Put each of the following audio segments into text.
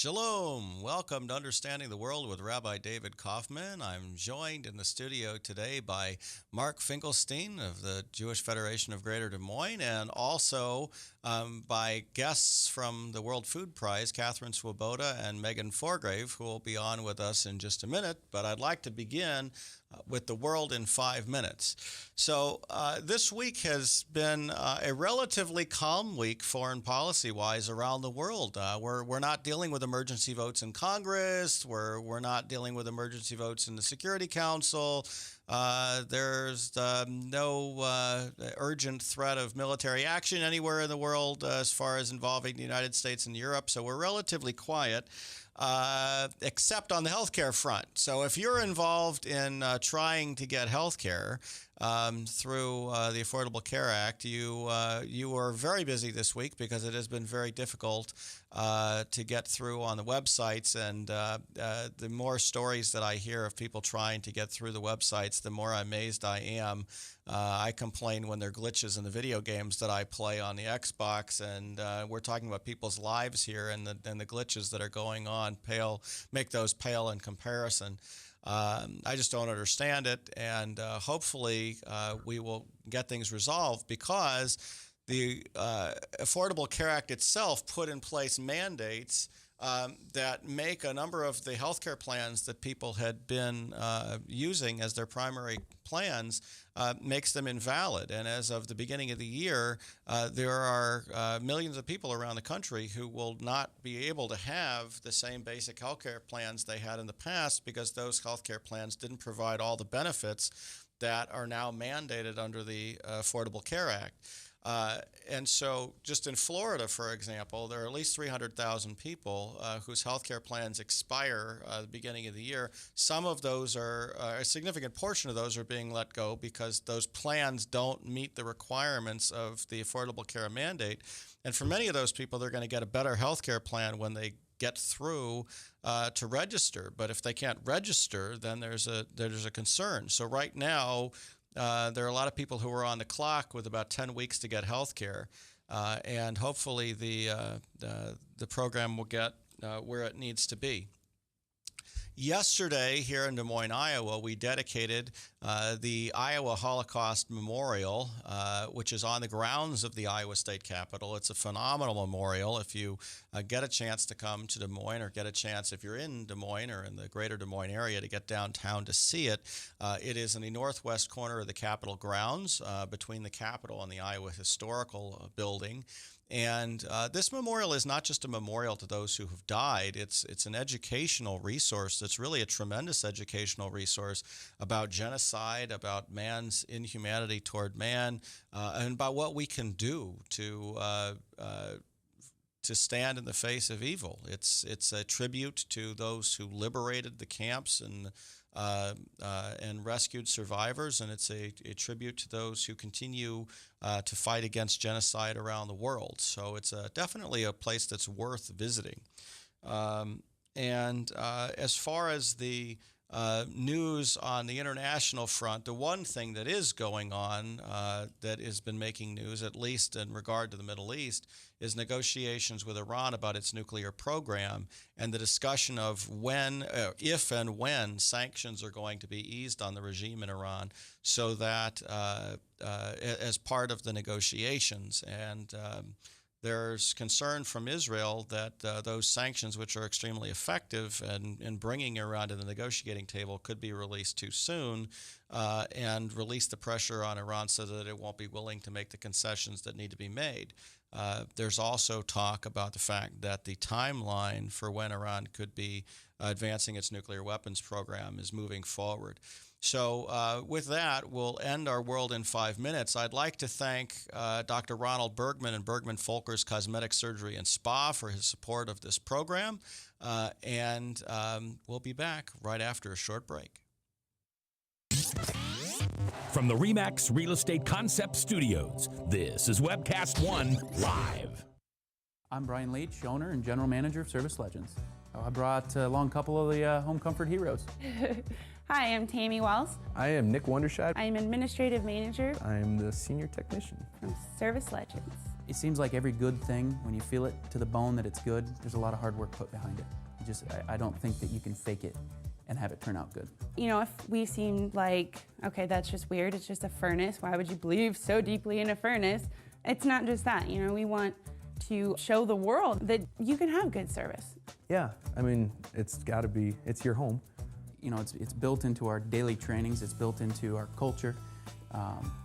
Shalom. Welcome to Understanding the World with Rabbi David Kaufman. I'm joined in the studio today by Mark Finkelstein of the Jewish Federation of Greater Des Moines, and also by guests from the World Food Prize, Catherine Swoboda and Megan Forgrave, who will be on with us in just a minute. But I'd like to begin with the world in 5 minutes. So this week has been a relatively calm week foreign policy-wise around the world. We're not dealing with emergency votes in Congress. We're not dealing with emergency votes in the Security Council. There's no urgent threat of military action anywhere in the world as far as involving the United States and Europe. So we're relatively quiet. Except on the healthcare front. So if you're involved in trying to get healthcare through the Affordable Care Act, you are very busy this week because it has been very difficult to get through on the websites. And the more stories that I hear of people trying to get through the websites, the more amazed I am. I complain when there are glitches in the video games that I play on the Xbox, and we're talking about people's lives here, and the glitches that are going on make those pale in comparison. I just don't understand it, and hopefully we will get things resolved, because the Affordable Care Act itself put in place mandates that make a number of the healthcare plans that people had been using as their primary plans makes them invalid. And as of the beginning of the year, there are millions of people around the country who will not be able to have the same basic healthcare plans they had in the past, because those healthcare plans didn't provide all the benefits that are now mandated under the Affordable Care Act. And so just in Florida, for example, there are at least 300,000 people whose health care plans expire at the beginning of the year. Some of those a significant portion of those are being let go because those plans don't meet the requirements of the Affordable Care mandate. And for many of those people, they're going to get a better health care plan when they get through to register. But if they can't register, then there's a concern. So right now, there are a lot of people who are on the clock with about 10 weeks to get health care, and hopefully the program will get where it needs to be. Yesterday, here in Des Moines, Iowa, we dedicated the Iowa Holocaust Memorial, which is on the grounds of the Iowa State Capitol. It's a phenomenal memorial. If you get a chance to come to Des Moines, or get a chance if you're in Des Moines or in the greater Des Moines area to get downtown to see it, it is in the northwest corner of the Capitol grounds, between the Capitol and the Iowa Historical Building. And this memorial is not just a memorial to those who have died. It's an educational resource. It's really a tremendous educational resource about genocide, about man's inhumanity toward man, and about what we can do to stand in the face of evil. It's a tribute to those who liberated the camps and rescued survivors, and it's a tribute to those who continue to fight against genocide around the world. So it's definitely a place that's worth visiting. And as far as the news on the international front, the one thing that is going on that has been making news, at least in regard to the Middle East, is negotiations with Iran about its nuclear program, and the discussion of if and when sanctions are going to be eased on the regime in Iran, so that as part of the negotiations. And there's concern from Israel that those sanctions, which are extremely effective in bringing Iran to the negotiating table, could be released too soon and release the pressure on Iran so that it won't be willing to make the concessions that need to be made. There's also talk about the fact that the timeline for when Iran could be advancing its nuclear weapons program is moving forward. So with that, we'll end our World in 5 minutes. I'd like to thank Dr. Ronald Bergman and Bergman Folkers Cosmetic Surgery and Spa for his support of this program. And we'll be back right after a short break. From the RE/MAX Real Estate Concept Studios, this is Webcast One Live. I'm Brian Leach, owner and general manager of Service Legends. I brought along a couple of the home comfort heroes. Hi, I'm Tammy Wells. I am Nick Wondershad. I'm administrative manager I am the senior technician from Service Legends. It seems like every good thing, when you feel it to the bone that it's good, there's a lot of hard work put behind it. I don't think that you can fake it and have it turn out good. You know, if we seem like, okay, that's just weird, it's just a furnace, why would you believe so deeply in a furnace? It's not just that, you know, we want to show the world that you can have good service. Yeah, I mean, it's your home. You know, it's built into our daily trainings, it's built into our culture,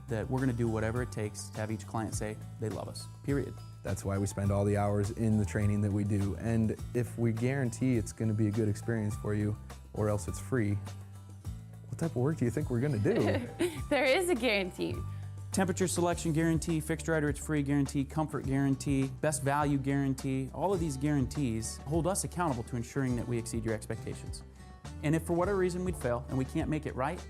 that we're gonna do whatever it takes to have each client say they love us, period. That's why we spend all the hours in the training that we do. And if we guarantee it's gonna be a good experience for you, or else it's free, what type of work do you think we're gonna do? There is a guarantee. Temperature selection guarantee, fixed right or it's free guarantee, comfort guarantee, best value guarantee. All of these guarantees hold us accountable to ensuring that we exceed your expectations. And if for whatever reason we'd fail and we can't make it right,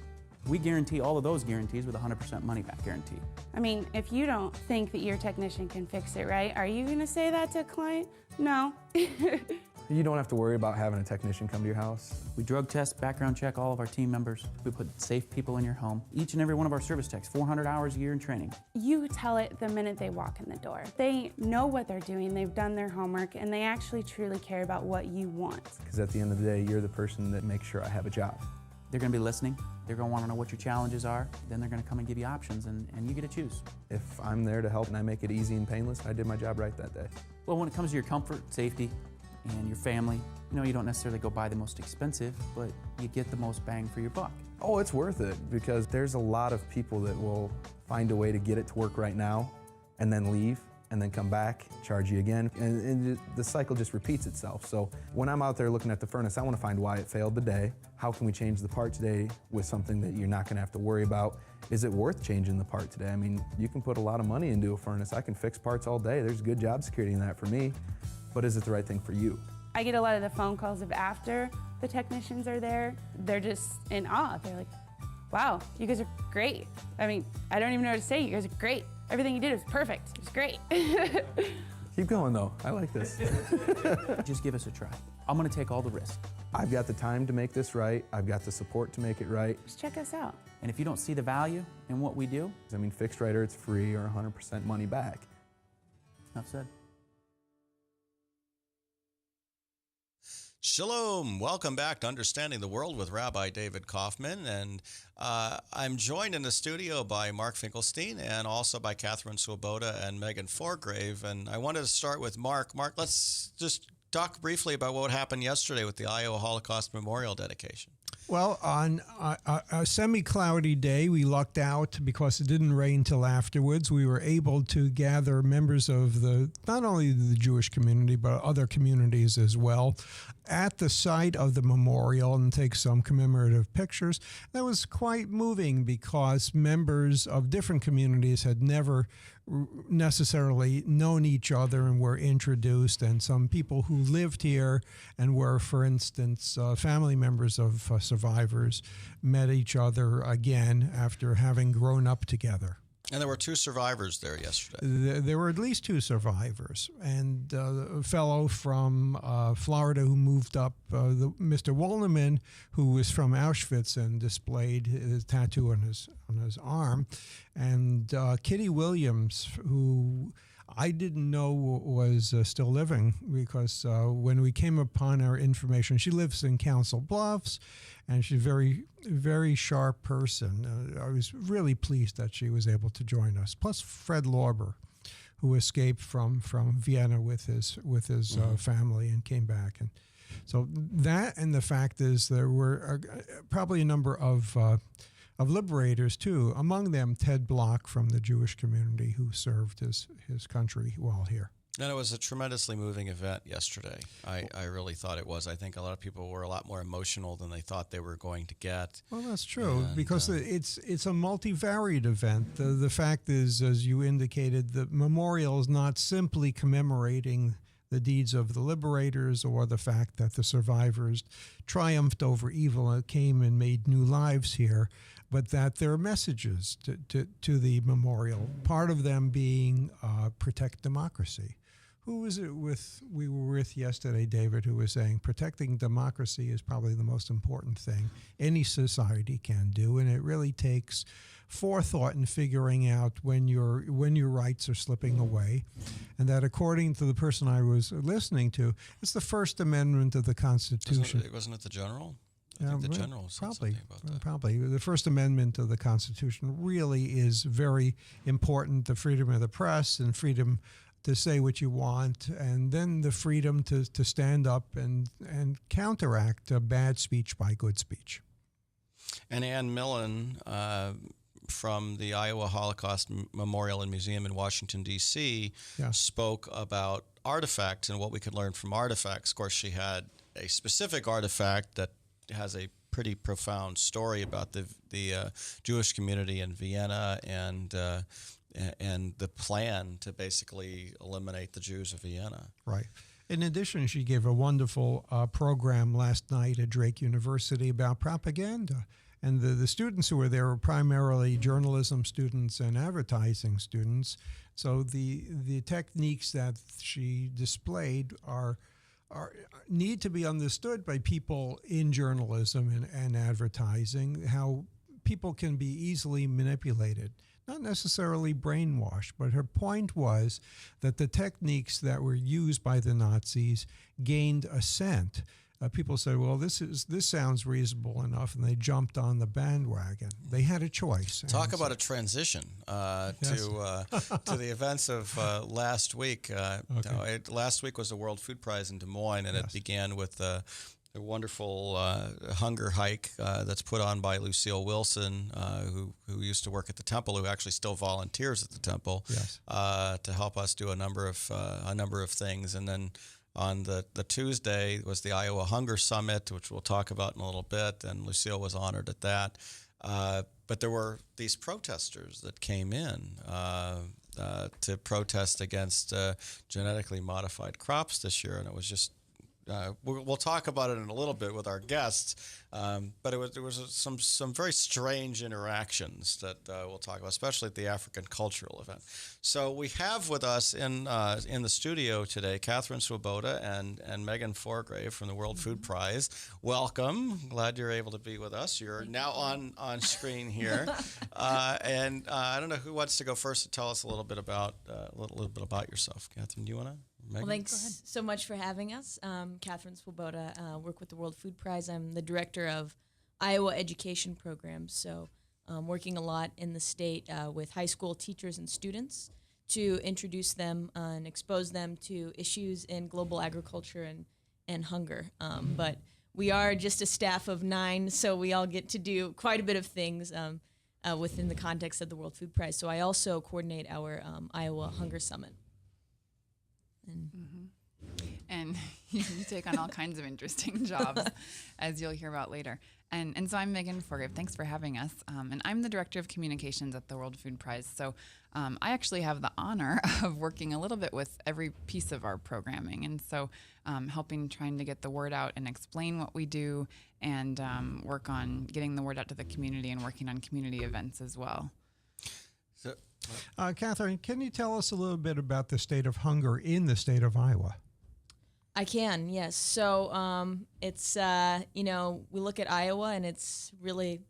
we guarantee all of those guarantees with a 100% money back guarantee. I mean, if you don't think that your technician can fix it right, are you gonna say that to a client? No. You don't have to worry about having a technician come to your house. We drug test, background check all of our team members. We put safe people in your home. Each and every one of our service techs, 400 hours a year in training. You tell it the minute they walk in the door. They know what they're doing, they've done their homework, and they actually truly care about what you want. Because at the end of the day, you're the person that makes sure I have a job. They're gonna be listening. They're gonna wanna know what your challenges are. Then they're gonna come and give you options, and you get to choose. If I'm there to help and I make it easy and painless, I did my job right that day. Well, when it comes to your comfort, safety, and your family, you know, you don't necessarily go buy the most expensive, but you get the most bang for your buck. Oh, it's worth it, because there's a lot of people that will find a way to get it to work right now and then leave and then come back, charge you again, and the cycle just repeats itself. So when I'm out there looking at the furnace, I want to find why it failed today. How can we change the part today with something that you're not going to have to worry about? Is it worth changing the part today? I mean, you can put a lot of money into a furnace. I can fix parts all day. There's good job security in that for me, but is it the right thing for you? I get a lot of the phone calls of after the technicians are there. They're just in awe. They're like, wow, you guys are great. I mean, I don't even know what to say. You guys are great. Everything you did was perfect. It was great. Keep going though, I like this. Just give us a try. I'm gonna take all the risk. I've got the time to make this right. I've got the support to make it right. Just check us out. And if you don't see the value in what we do, I mean, fixed right or it's free or 100% money back. enough said. Shalom. Welcome back to Understanding the World with Rabbi David Kaufman. And I'm joined in the studio by Mark Finkelstein and also by Catherine Swoboda and Megan Forgrave. And I wanted to start with Mark. Mark, let's just talk briefly about what happened yesterday with the Iowa Holocaust Memorial dedication. Well, on a semi-cloudy day, we lucked out because it didn't rain till afterwards. We were able to gather members of not only the Jewish community, but other communities as well, at the site of the memorial and take some commemorative pictures. That was quite moving because members of different communities had never necessarily known each other and were introduced, and some people who lived here and were, for instance, family members of survivors met each other again after having grown up together. And there were 2 survivors there yesterday. There were at least 2 survivors, and a fellow from Florida who moved up, Mr. Wolnerman, who was from Auschwitz and displayed his tattoo on his arm, and Kitty Williams, who I didn't know was still living, because when we came upon her information, she lives in Council Bluffs, and she's a very, very sharp person. I was really pleased that she was able to join us. Plus Fred Lorber, who escaped from Vienna with his family and came back. And so that, and the fact is there were probably a number of liberators too, among them Ted Block from the Jewish community, who served his country while here. And it was a tremendously moving event yesterday. I really thought it was. I think a lot of people were a lot more emotional than they thought they were going to get. Well, that's true, because it's a multivariate event. The fact is, as you indicated, the memorial is not simply commemorating the deeds of the liberators or the fact that the survivors triumphed over evil and came and made new lives here, but that there are messages to the memorial, part of them being protect democracy. Who was it we were with yesterday, David, who was saying protecting democracy is probably the most important thing any society can do, and it really takes forethought in figuring out when your rights are slipping away, and that according to the person I was listening to, it's the First Amendment of the Constitution. Wasn't it the general? I think the general said probably, something about that. probably. The First Amendment of the Constitution really is very important, the freedom of the press and freedom to say what you want, and then the freedom to stand up and counteract bad speech by good speech. And Ann Millen from the Iowa Holocaust Memorial and Museum in Washington, D.C., spoke about artifacts and what we could learn from artifacts. Of course, she had a specific artifact that has a pretty profound story about the Jewish community in Vienna and the plan to basically eliminate the Jews of Vienna. Right. In addition, she gave a wonderful program last night at Drake University about propaganda. And the students who were there were primarily journalism students and advertising students. So the techniques that she displayed need to be understood by people in journalism and advertising, how people can be easily manipulated. Not necessarily brainwashed, but her point was that the techniques that were used by the Nazis gained assent. People said, well, this sounds reasonable enough, and they jumped on the bandwagon. They had a choice. Talk about a transition to the events of last week. Last week was the World Food Prize in Des Moines, and it began with a wonderful hunger hike that's put on by Lucille Wilson, who used to work at the temple, who actually still volunteers at the temple, to help us do a number of things. And then on the Tuesday was the Iowa Hunger Summit, which we'll talk about in a little bit, and Lucille was honored at that. But there were these protesters that came in to protest against genetically modified crops this year, and it was just we'll talk about it in a little bit with our guests, but there was some very strange interactions that we'll talk about, especially at the African Cultural event. So we have with us in the studio today Catherine Swoboda and Megan Forgrave from the World Food Prize. Welcome. Glad you're able to be with us. You're now on screen here, and I don't know who wants to go first to tell us a little bit about yourself. Catherine, do you want to? Megan? Well, thanks so much for having us. Catherine Swoboda, work with the World Food Prize. I'm the director of Iowa Education Programs, so working a lot in the state with high school teachers and students to introduce them and expose them to issues in global agriculture and hunger. But we are just a staff of 9, so we all get to do quite a bit of things within the context of the World Food Prize. So I also coordinate our Iowa Hunger Summit. And you take on all kinds of interesting jobs, as you'll hear about later. And so I'm Megan Forgrave. Thanks for having us. And I'm the Director of Communications at the World Food Prize. So I actually have the honor of working a little bit with every piece of our programming. And so trying to get the word out and explain what we do and work on getting the word out to the community and working on community events as well. So, Catherine, can you tell us a little bit about the state of hunger in the state of Iowa? I can, yes. So it's, we look at Iowa and it's really,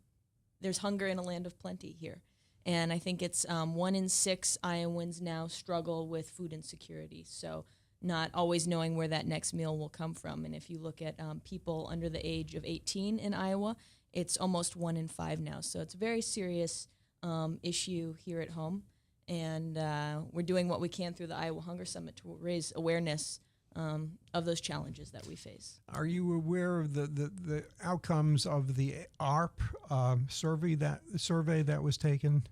there's hunger in a land of plenty here. And I think it's 1 in 6 Iowans now struggle with food insecurity. So not always knowing where that next meal will come from. And if you look at people under the age of 18 in Iowa, it's almost 1 in 5 now. So it's a very serious issue here at home. And we're doing what we can through the Iowa Hunger Summit to raise awareness of those challenges that we face. Are you aware of the outcomes of the ARP survey that was taken?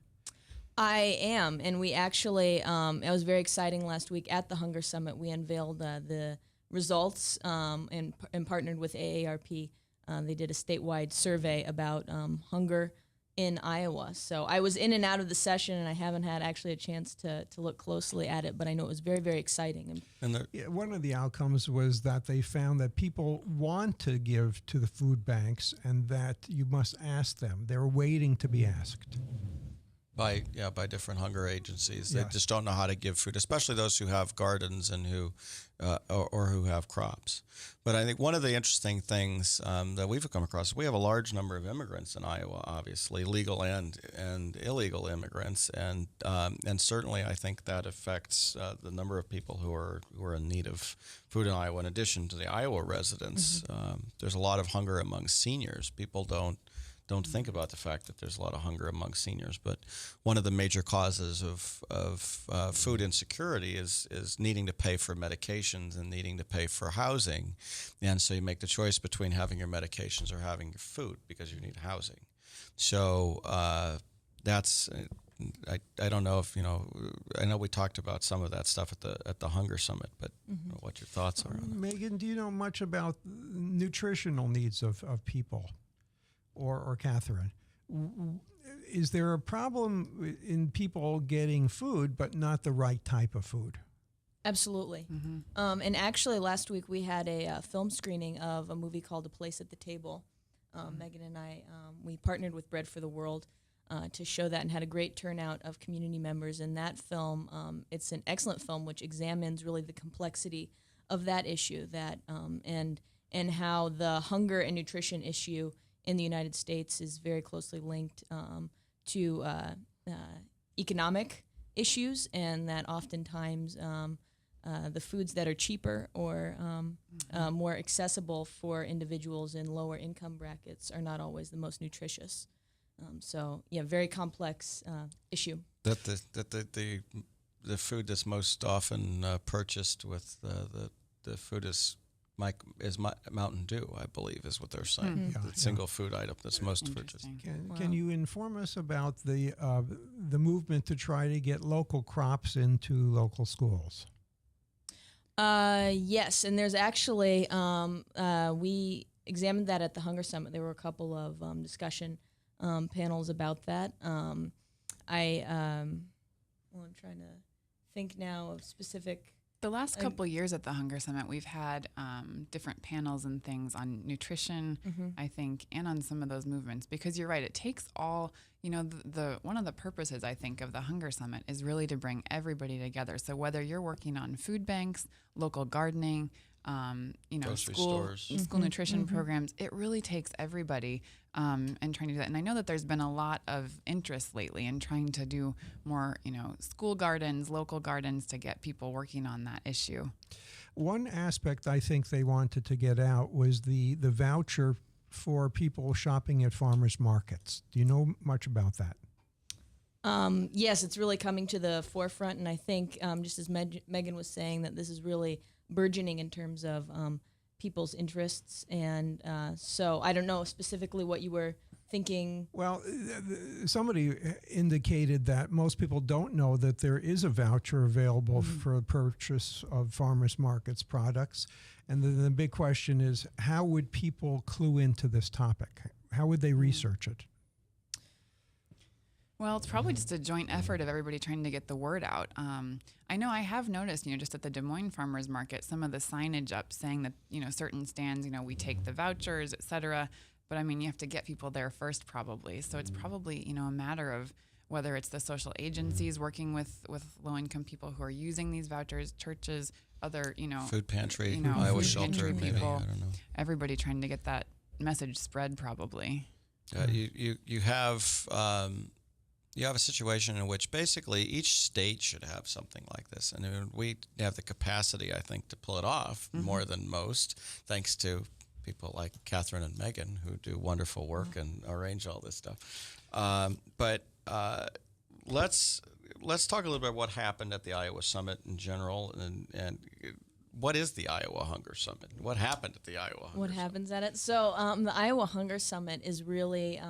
I am, and we actually, it was very exciting last week at the Hunger Summit. We unveiled the results and partnered with AARP. They did a statewide survey about hunger in Iowa. So I was in and out of the session, and I haven't had actually a chance to look closely at it, but I know it was very, very exciting. And one of the outcomes was that they found that people want to give to the food banks and that you must ask them. They're waiting to be asked. by different hunger agencies. They Yes. just don't know how to give food, especially those who have gardens and who or who have crops. But I think one of the interesting things that we've come across, we have a large number of immigrants in Iowa, obviously legal and illegal immigrants, and certainly I think that affects the number of people who are in need of food in Iowa. In addition to the Iowa residents, there's a lot of hunger among seniors. People don't think about the fact that there's a lot of hunger among seniors. But one of the major causes of food insecurity is needing to pay for medications and needing to pay for housing. And so you make the choice between having your medications or having your food because you need housing. So that's, I don't know if, I know we talked about some of that stuff at the Hunger Summit, but what your thoughts are on that. Megan, do you know much about nutritional needs of people? Or Catherine, is there a problem in people getting food but not the right type of food? Absolutely. And actually, last week we had a film screening of a movie called A Place at the Table. Megan and I, we partnered with Bread for the World to show that and had a great turnout of community members. And that film, it's an excellent film which examines really the complexity of that issue and how the hunger and nutrition issue in the United States is very closely linked to economic issues, and that oftentimes the foods that are cheaper or more accessible for individuals in lower income brackets are not always the most nutritious. So, very complex issue. That the food that's most often purchased with the food is Mountain Dew, I believe, is what they're saying. The single food item that's most purchased. Can you inform us about the movement to try to get local crops into local schools? Yes, and there's actually we examined that at the Hunger Summit. There were a couple of discussion panels about that. I'm trying to think now of specific. The last couple years at the Hunger Summit, we've had different panels and things on nutrition, I think, and on some of those movements. Because you're right, it takes all, the one of the purposes, I think, of the Hunger Summit is really to bring everybody together. So whether you're working on food banks, local gardening, Grocery school stores. nutrition programs, it really takes everybody and trying to do that. And I know that there's been a lot of interest lately in trying to do more, school gardens, local gardens to get people working on that issue. One aspect I think they wanted to get out was the voucher for people shopping at farmers markets. Do you know much about that? Yes, it's really coming to the forefront, and I think just as Megan was saying, that this is really burgeoning in terms of people's interests, and so I don't know specifically what you were thinking. Well, somebody indicated that most people don't know that there is a voucher available for purchase of farmers markets products, and then the big question is, how would people clue into this topic? How would they research it? Well, it's probably just a joint effort of everybody trying to get the word out. I know I have noticed, just at the Des Moines Farmers Market, some of the signage up saying that, certain stands, we take the vouchers, et cetera. But you have to get people there first probably. So it's probably, a matter of whether it's the social agencies working with low-income people who are using these vouchers, churches, other, Food pantry, food Iowa shelter, pantry maybe, people, I don't know. everybody trying to get that message spread probably. You have a situation in which basically each state should have something like this. And we have the capacity, I think, to pull it off more than most, thanks to people like Catherine and Megan who do wonderful work and arrange all this stuff. But let's talk a little bit about what happened at the Iowa Summit in general, and what is the Iowa Hunger Summit? What happened at the Iowa Hunger What Summit? happens at it? So the Iowa Hunger Summit is really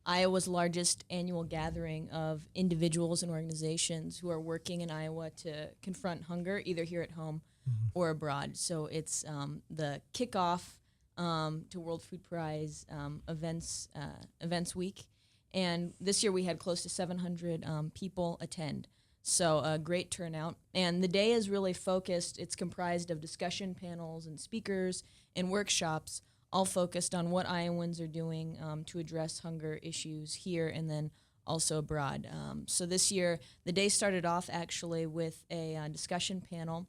Iowa's largest annual gathering of individuals and organizations who are working in Iowa to confront hunger, either here at home or abroad. So it's the kickoff to World Food Prize events week. And this year we had close to 700 people attend. So a great turnout. And the day is really focused. It's comprised of discussion panels and speakers and workshops, all focused on what Iowans are doing to address hunger issues here, and then also abroad. So this year, the day started off actually with a discussion panel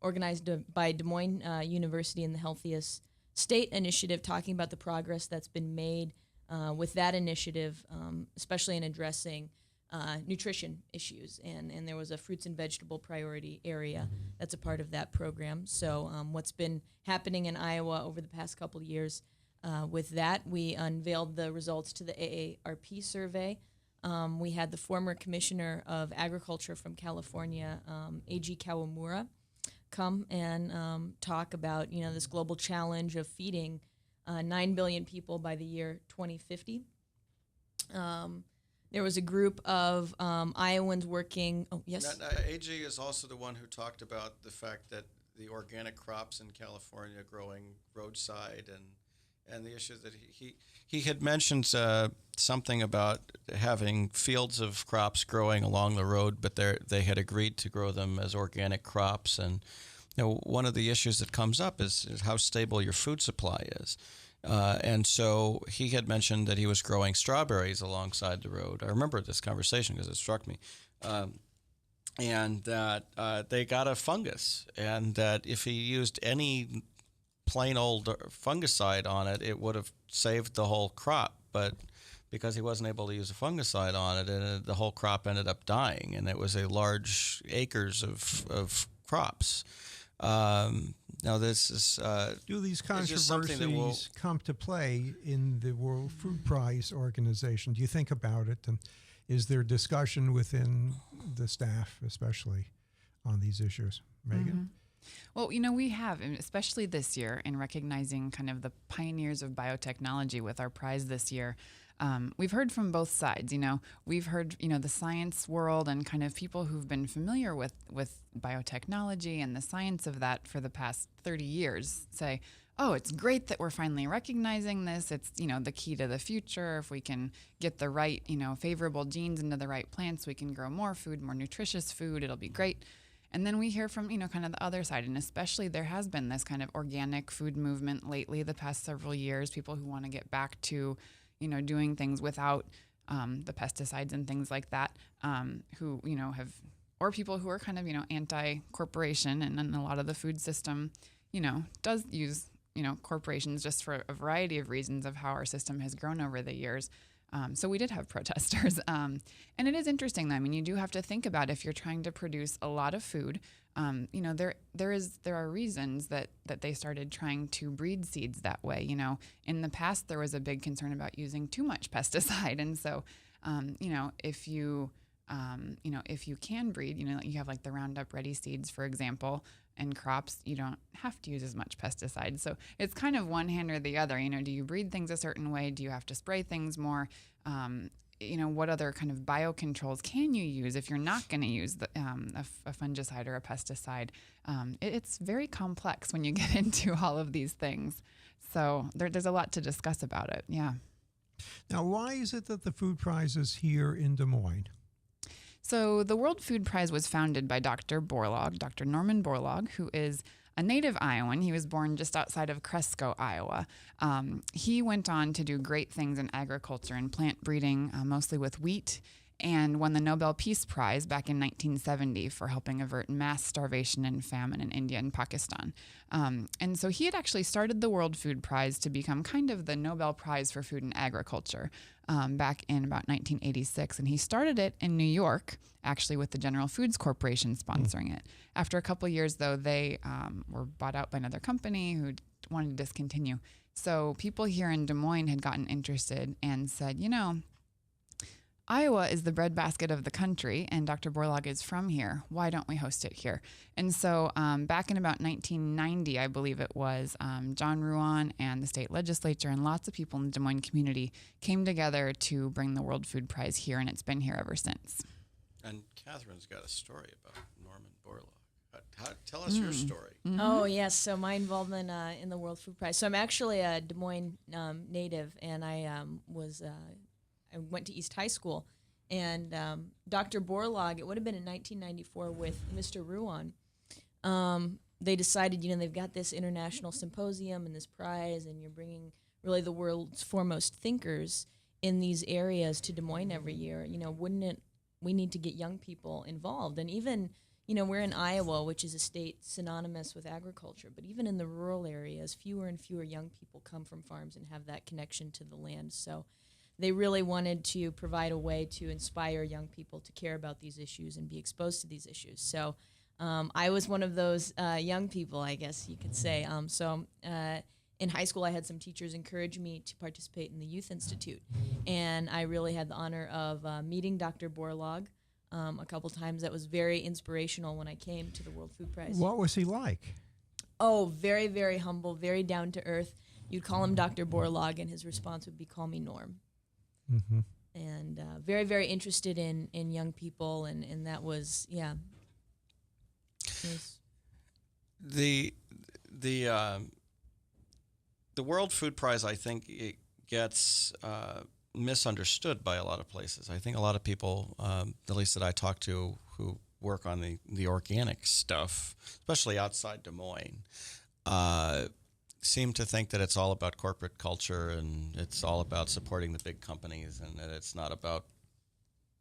organized by Des Moines University and the Healthiest State Initiative, talking about the progress that's been made with that initiative, especially in addressing nutrition issues. And there was a fruits and vegetable priority area that's a part of that program. So what's been happening in Iowa over the past couple of years with that, we unveiled the results to the AARP survey. We had the former Commissioner of Agriculture from California, A.G. Kawamura, come and talk about this global challenge of feeding 9 billion people by the year 2050. There was a group of Iowans working. Oh, yes. AG is also the one who talked about the fact that the organic crops in California growing roadside and the issue that he had mentioned something about having fields of crops growing along the road, but they had agreed to grow them as organic crops. And one of the issues that comes up is how stable your food supply is. And so he had mentioned that he was growing strawberries alongside the road. I remember this conversation because it struck me. And that they got a fungus, and that if he used any plain old fungicide on it, it would have saved the whole crop. But because he wasn't able to use a fungicide on it, and the whole crop ended up dying, and it was a large acres of crops. Now this is do these just something that controversies come to play in the World Food Prize organization? Do you think about it, and is there discussion within the staff, especially on these issues? Megan? Well, we have, and especially this year, in recognizing kind of the pioneers of biotechnology with our prize this year. We've heard from both sides. We've heard the science world and kind of people who've been familiar with biotechnology and the science of that for the past 30 years say, oh, it's great that we're finally recognizing this. It's the key to the future. If we can get the right favorable genes into the right plants, we can grow more food, more nutritious food. It'll be great. And then we hear from, kind of the other side, and especially there has been this kind of organic food movement lately, the past several years, people who want to get back to, doing things without the pesticides and things like that, who, have, or people who are kind of, anti-corporation, and then a lot of the food system, does use, corporations just for a variety of reasons of how our system has grown over the years. So we did have protesters. And it is interesting, though. I mean, you do have to think about if you're trying to produce a lot of food, there are reasons that they started trying to breed seeds that way. In the past, there was a big concern about using too much pesticide. And so, if you can breed, you have like the Roundup Ready seeds, for example, and crops, you don't have to use as much pesticide. So it's kind of one hand or the other. Do you breed things a certain way? Do you have to spray things more? What other kind of biocontrols can you use if you're not going to use a fungicide or a pesticide? It's very complex when you get into all of these things. So there's a lot to discuss about it. Yeah. Now, why is it that the food prize is here in Des Moines? So the World Food Prize was founded by Dr. Norman Borlaug, who is a native Iowan. He was born just outside of Cresco, Iowa. He went on to do great things in agriculture and plant breeding, mostly with wheat, and won the Nobel Peace Prize back in 1970 for helping avert mass starvation and famine in India and Pakistan. And so he had actually started the World Food Prize to become kind of the Nobel Prize for Food and Agriculture back in about 1986. And he started it in New York, actually with the General Foods Corporation sponsoring it. After a couple of years, though, they were bought out by another company who wanted to discontinue. So people here in Des Moines had gotten interested and said, Iowa is the breadbasket of the country, and Dr. Borlaug is from here. Why don't we host it here? And so back in about 1990, I believe it was, John Ruan and the state legislature and lots of people in the Des Moines community came together to bring the World Food Prize here, and it's been here ever since. And Catherine's got a story about Norman Borlaug. Tell us your story. Mm-hmm. Oh, yes. So my involvement in the World Food Prize. So I'm actually a Des Moines native, and I went to East High School, and Dr. Borlaug, it would have been in 1994 with Mr. Ruan. They decided, they've got this international symposium and this prize, and you're bringing really the world's foremost thinkers in these areas to Des Moines every year, wouldn't it, we need to get young people involved. And even, we're in Iowa, which is a state synonymous with agriculture, but even in the rural areas, fewer and fewer young people come from farms and have that connection to the land. So they really wanted to provide a way to inspire young people to care about these issues and be exposed to these issues. So I was one of those young people, I guess you could say. In high school, I had some teachers encourage me to participate in the Youth Institute, and I really had the honor of meeting Dr. Borlaug a couple times. That was very inspirational when I came to the World Food Prize. What was he like? Oh, very, very humble, very down to earth. You'd call him Dr. Borlaug, and his response would be, "Call me Norm." Mm-hmm. And very, very interested in young people, and that was, yeah. It was The World Food Prize, I think, it gets misunderstood by a lot of places. I think a lot of people, at least that I talk to, who work on the organic stuff, especially outside Des Moines, seem to think that it's all about corporate culture and it's all about supporting the big companies and that it's not about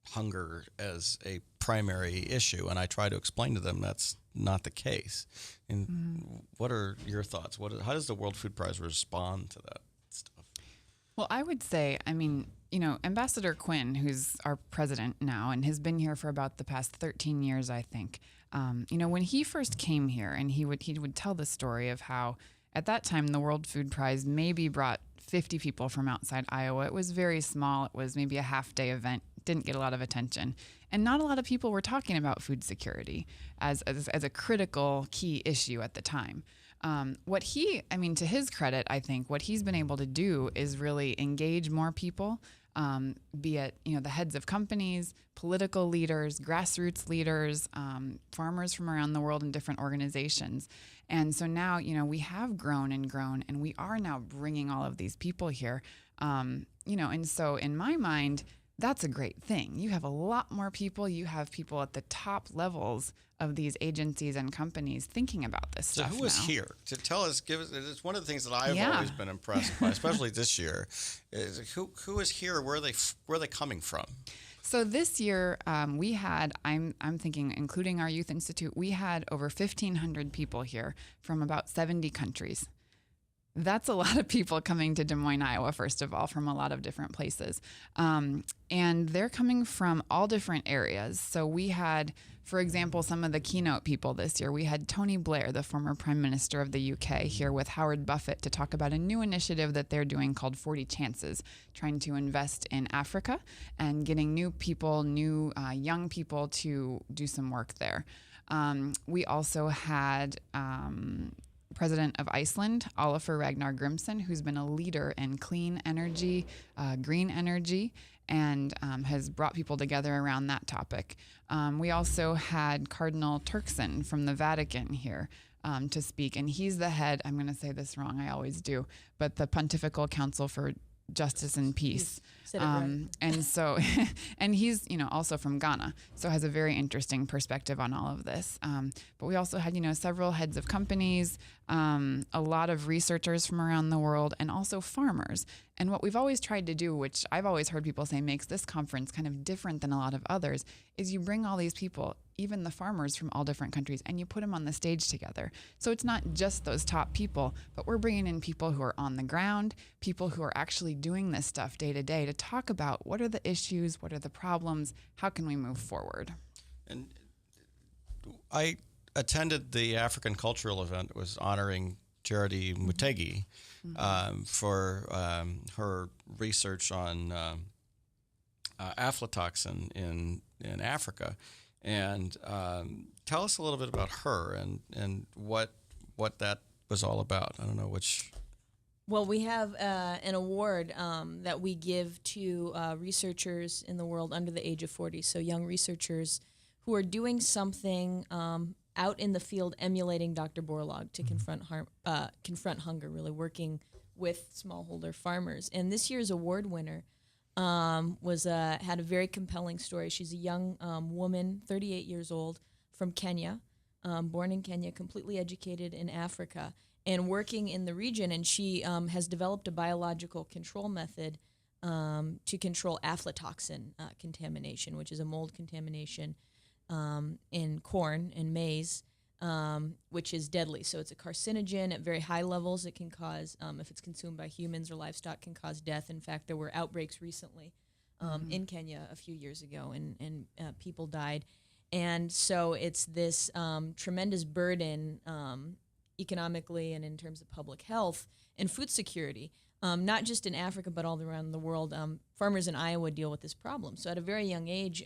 hunger as a primary issue. And I try to explain to them that's not the case. And what are your thoughts? How does the World Food Prize respond to that stuff? Well, I would say, Ambassador Quinn, who's our president now and has been here for about the past 13 years, I think. When he first came here, and he would tell the story of how at that time the World Food Prize maybe brought 50 people from outside Iowa. It was very small. It was maybe a half-day event. Didn't get a lot of attention. And not a lot of people were talking about food security as a critical key issue at the time. To his credit, I think what he's been able to do is really engage more people, be it, the heads of companies, political leaders, grassroots leaders, farmers from around the world in different organizations. And so now, we have grown, and we are now bringing all of these people here. And so in my mind, that's a great thing. You have a lot more people. You have people at the top levels of these agencies and companies thinking about this stuff. So who is here to tell us? It's one of the things that I've always been impressed by, especially this year. Is who is here? Where are they coming from? So this year we had, I'm thinking, including our Youth Institute, we had over 1,500 people here from about 70 countries. That's a lot of people coming to Des Moines, Iowa, first of all, from a lot of different places. And they're coming from all different areas. So we had, for example, some of the keynote people this year. We had Tony Blair, the former Prime Minister of the UK, here with Howard Buffett to talk about a new initiative that they're doing called 40 Chances, trying to invest in Africa and getting new people, young people to do some work there. We also had President of Iceland, Olafur Ragnar Grimsson, who's been a leader in clean energy, green energy, and has brought people together around that topic. We also had Cardinal Turkson from the Vatican here to speak, and he's the head, I'm going to say this wrong, I always do, but the Pontifical Council for Justice and Peace. Said it right. And so, and he's, also from Ghana, so has a very interesting perspective on all of this. But we also had, several heads of companies, a lot of researchers from around the world, and also farmers. And what we've always tried to do, which I've always heard people say makes this conference kind of different than a lot of others, is you bring all these people, even the farmers from all different countries, and you put them on the stage together. So it's not just those top people, but we're bringing in people who are on the ground, people who are actually doing this stuff day to day to talk about what are the issues, what are the problems, how can we move forward. And I attended the African Cultural event. It was honoring Charity Mutegi for her research on aflatoxin in Africa. And tell us a little bit about her and what that was all about. I don't know which. Well, we have an award that we give to researchers in the world under the age of 40, so young researchers who are doing something out in the field emulating Dr. Borlaug to confront hunger, really working with smallholder farmers. And this year's award winner had a very compelling story. She's a young woman, 38 years old, from Kenya, born in Kenya, completely educated in Africa, and working in the region. And she has developed a biological control method to control aflatoxin contamination, which is a mold contamination in corn and maize, which is deadly. So it's a carcinogen at very high levels. It can cause, if it's consumed by humans or livestock, can cause death. In fact, there were outbreaks recently in Kenya a few years ago, and people died. And so it's this tremendous burden economically and in terms of public health and food security, not just in Africa, but all around the world. Farmers in Iowa deal with this problem. So at a very young age,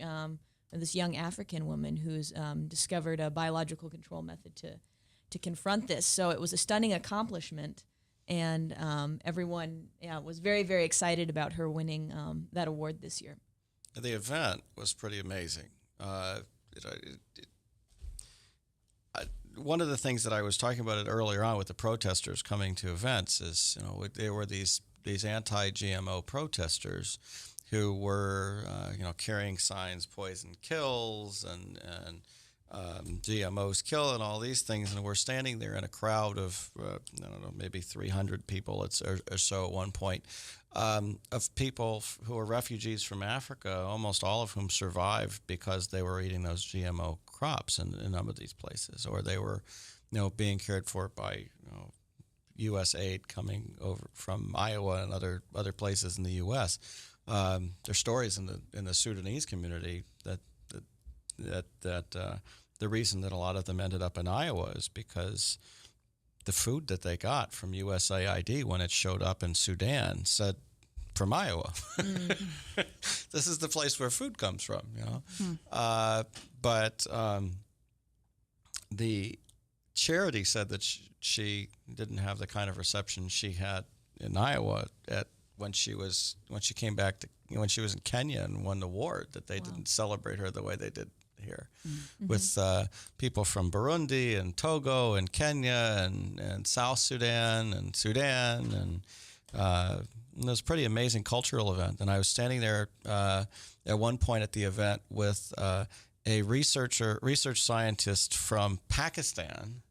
this young African woman who's discovered a biological control method to confront this. So it was a stunning accomplishment, and everyone was very, very excited about her winning that award this year. The event was pretty amazing. One of the things that I was talking about it earlier on with the protesters coming to events is, there were these anti-GMO protesters who were, carrying signs, poison kills, and GMOs kill, and all these things, and we're standing there in a crowd of, maybe 300 people or so at one point, of people who are refugees from Africa, almost all of whom survived because they were eating those GMO crops in a number of these places, or they were, being cared for by, U.S. aid coming over from Iowa and other places in the U.S. There's stories in the Sudanese community that the reason that a lot of them ended up in Iowa is because the food that they got from USAID when it showed up in Sudan said from Iowa. This is the place where food comes from, But the charity said that she didn't have the kind of reception she had in Iowa when she came back when she was in Kenya and won the award, that they didn't celebrate her the way they did here, with people from Burundi and Togo and Kenya and South Sudan and Sudan, and it was a pretty amazing cultural event. And I was standing there at one point at the event with a research scientist from Pakistan,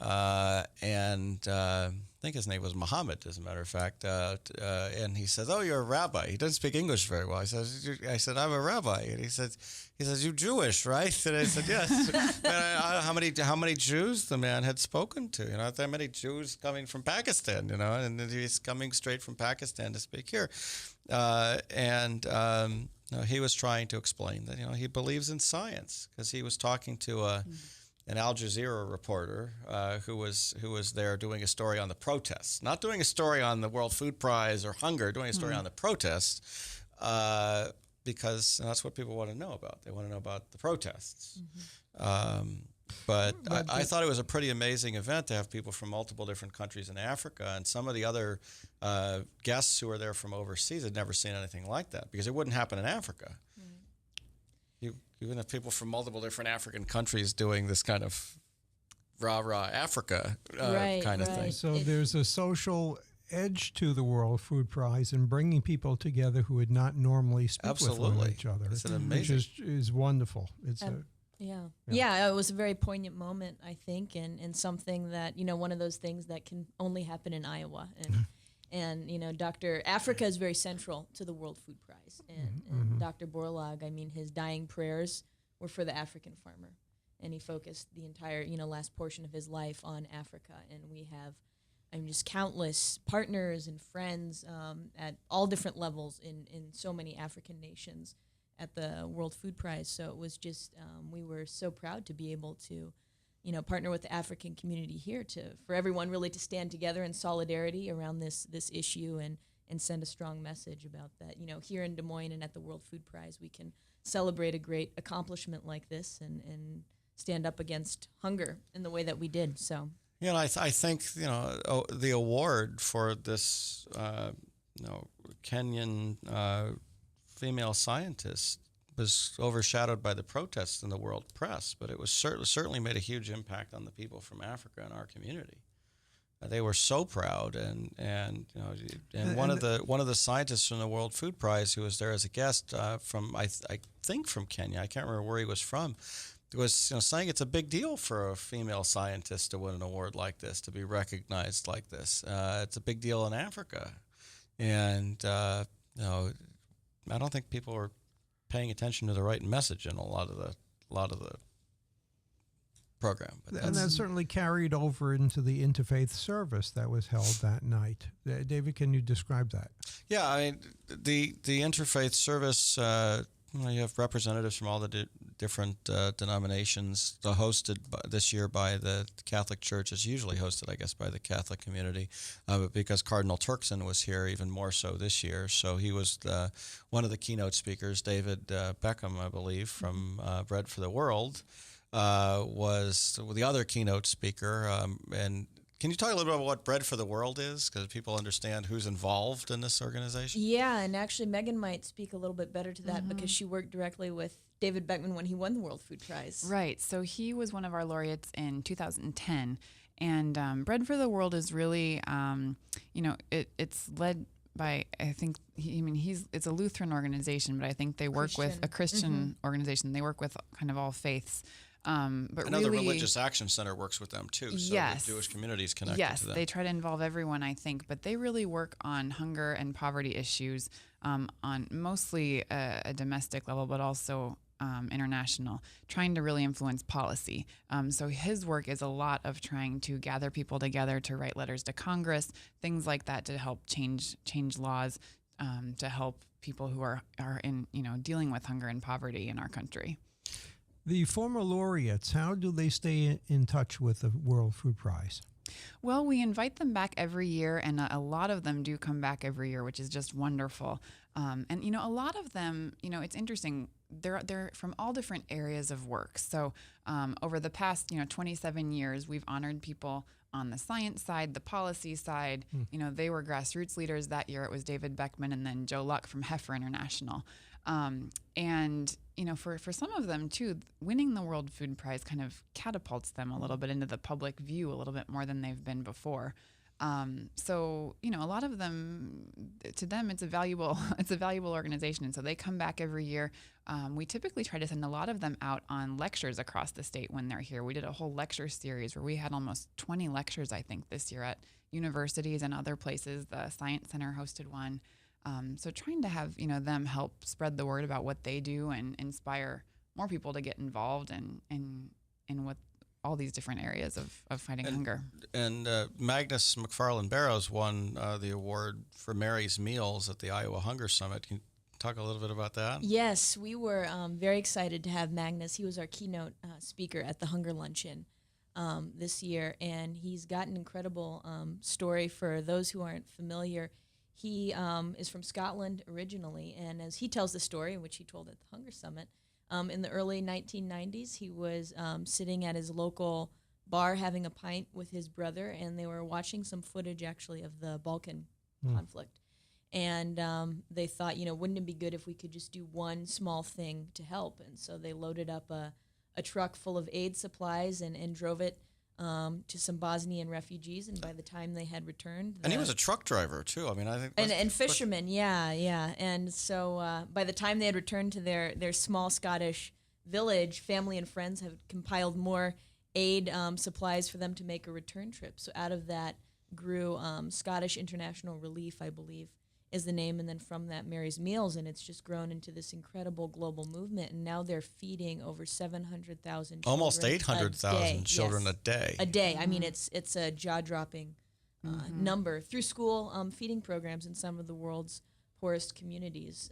and I think his name was Muhammad, as a matter of fact, and he says, "Oh, you're a rabbi." He doesn't speak English very well. I said, "I'm a rabbi," and he says, "You're Jewish, right?" And I said, "Yes." How many Jews the man had spoken to? Not that many Jews coming from Pakistan, and he's coming straight from Pakistan to speak here, he was trying to explain that he believes in science, because he was talking to an Al Jazeera reporter who was there doing a story on the protests, not doing a story on the World Food Prize or hunger, doing a story on the protests, because that's what people want to know about. They want to know about the protests. But I thought it was a pretty amazing event to have people from multiple different countries in Africa, and some of the other guests who were there from overseas had never seen anything like that, because it wouldn't happen in Africa. You even have people from multiple different African countries doing this kind of rah-rah Africa kind of thing. So there's a social edge to the World Food Prize and bringing people together who would not normally speak with each other. It's an amazing, which is wonderful. It's Yeah, it was a very poignant moment, I think, and something that, one of those things that can only happen in Iowa. And Dr. Africa is very central to the World Food Prize. And Dr. Borlaug, his dying prayers were for the African farmer. And he focused the entire, last portion of his life on Africa. And we have, just countless partners and friends at all different levels in so many African nations at the World Food Prize. So it was just, we were so proud to be able to, partner with the African community here for everyone really to stand together in solidarity around this issue and send a strong message about that. Here in Des Moines and at the World Food Prize, we can celebrate a great accomplishment like this and stand up against hunger in the way that we did. So, I think the award for this Kenyan female scientist was overshadowed by the protests in the world press, but it was certainly made a huge impact on the people from Africa in our community. They were so proud, and one of the scientists from the World Food Prize who was there as a guest from I think from Kenya, I can't remember where he was from, was saying it's a big deal for a female scientist to win an award like this, to be recognized like this. It's a big deal in Africa, and I don't think people are paying attention to the right message in a lot of the program. But And that certainly carried over into the interfaith service that was held that night. David, can you describe that? Yeah, I mean, the interfaith service, you have representatives from all the different denominations. Hosted this year by the Catholic Church. Is usually hosted, I guess, by the Catholic community, but because Cardinal Turkson was here, even more so this year. So he was one of the keynote speakers. David Beckham, I believe, from Bread for the World, was the other keynote speaker. And can you talk a little bit about what Bread for the World is, because people understand who's involved in this organization? Yeah, and actually Megan might speak a little bit better to that because she worked directly with David Beckman when he won the World Food Prize. Right. So he was one of our laureates in 2010. And Bread for the World is really, it's led by, I think, it's a Lutheran organization, but I think they work with a Christian organization. They work with kind of all faiths. But Another really, Religious Action Center works with them too, so yes, the Jewish community is connected yes, to them. they try to involve everyone, I think, but they really work on hunger and poverty issues on mostly a domestic level, but also international, trying to really influence policy. So his work is a lot of trying to gather people together to write letters to Congress, things like that, to help change laws, to help people who are in dealing with hunger and poverty in our country. The former laureates, how do they stay in touch with the World Food Prize? Well, we invite them back every year, and a lot of them do come back every year, which is just wonderful. And a lot of them, it's interesting. They're from all different areas of work. So over the past 27 years, we've honored people on the science side, the policy side. They were grassroots leaders that year. It was David Beckman and then Joe Luck from Heifer International. And for some of them too, winning the World Food Prize kind of catapults them a little bit into the public view a little bit more than they've been before. So a lot of them, to them, it's a valuable organization, and so they come back every year. We typically try to send a lot of them out on lectures across the state when they're here. We did a whole lecture series where we had almost 20 lectures, I think, this year at universities and other places. The Science Center hosted one. So trying to have them help spread the word about what they do and inspire more people to get involved in what all these different areas of fighting hunger. And Magnus McFarland Barrows won the award for Mary's Meals at the Iowa Hunger Summit. Can you talk a little bit about that? Yes, we were very excited to have Magnus. He was our keynote speaker at the Hunger Luncheon this year, and he's got an incredible story for those who aren't familiar. He is from Scotland originally, and as he tells the story, which he told at the Hunger Summit, in the early 1990s, he was sitting at his local bar having a pint with his brother, and they were watching some footage, actually, of the Balkan conflict. And they thought, wouldn't it be good if we could just do one small thing to help? And so they loaded up a truck full of aid supplies and drove it to some Bosnian refugees, and by the time they had returned, And he was a truck driver too. I mean, I think and fishermen, yeah. And so by the time they had returned to their small Scottish village, family and friends had compiled more aid supplies for them to make a return trip. So out of that grew Scottish International Relief, I believe, is the name, and then from that Mary's Meals, and it's just grown into this incredible global movement, and now they're feeding over 700,000 children, almost 800,000 children yes, a day. A day. I mean, it's a jaw-dropping number through school feeding programs in some of the world's poorest communities.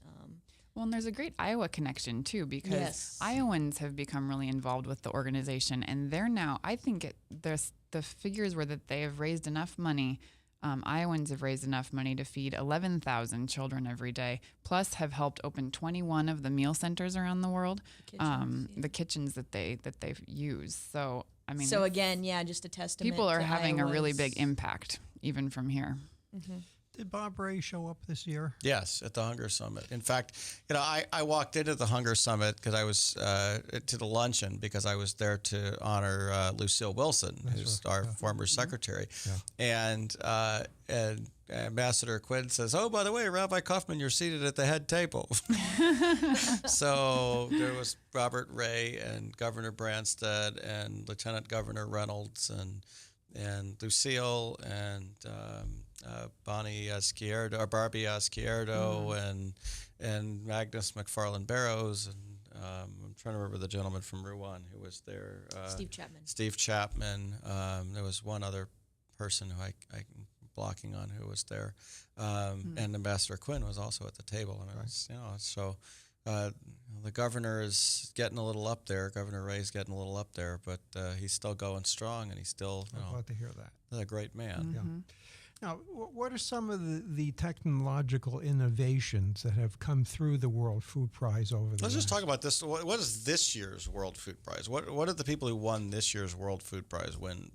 Well, and there's a great Iowa connection too, because Iowans have become really involved with the organization, and they're now, I think the figures were that they have raised enough money. Iowans have raised enough money to feed 11,000 children every day, plus have helped open 21 of the meal centers around the world, the kitchens that they've used. So, I mean, so again, just a testament. People are to having Iowa's a really big impact, even from here. Mm-hmm. Did Bob Ray show up this year? Yes, at the Hunger Summit. In fact, I walked into the Hunger Summit because I was to the luncheon because I was there to honor Lucille Wilson, who's our former secretary, and Ambassador Quinn says, "Oh, by the way, Rabbi Kaufman, you're seated at the head table." So there was Robert Ray and Governor Branstad and Lieutenant Governor Reynolds and Lucille and Bonnie Izquierdo, or Barbie Izquierdo, and Magnus McFarland Barrows, and I'm trying to remember the gentleman from Rouen who was there. Steve Chapman. Steve Chapman. There was one other person who I'm blocking on who was there, and Ambassador Quinn was also at the table. I mean, so. The governor is getting a little up there. Governor Ray's getting a little up there, but he's still going strong, and he's still I'm glad to hear that. a great man. Yeah. Now, what are some of the technological innovations that have come through the World Food Prize over the Let's just last- talk about this. What is this year's World Food Prize? What did the people who won this year's World Food Prize win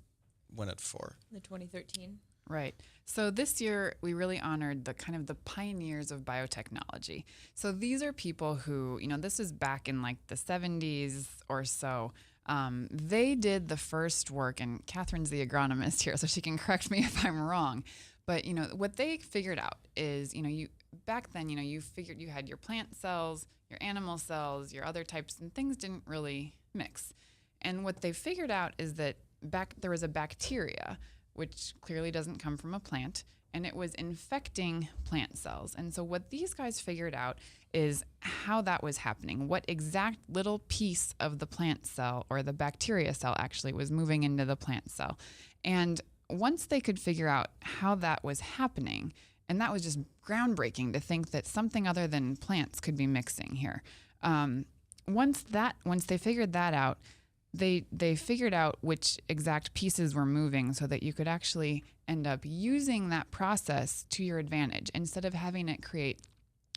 it for? The 2013. Right. So this year we really honored the kind of the pioneers of biotechnology. So these are people who, this is back in like the 70s or so. They did the first work, and Catherine's the agronomist here, so she can correct me if I'm wrong. But what they figured out is, you back then, you figured you had your plant cells, your animal cells, your other types, and things didn't really mix. And what they figured out is that there was a bacteria, which clearly doesn't come from a plant, and it was infecting plant cells. And so what these guys figured out is how that was happening, what exact little piece of the plant cell, or the bacteria cell actually, was moving into the plant cell. And once they could figure out how that was happening, and that was just groundbreaking to think that something other than plants could be mixing here. Once they figured that out, they figured out which exact pieces were moving so that you could actually end up using that process to your advantage. Instead of having it create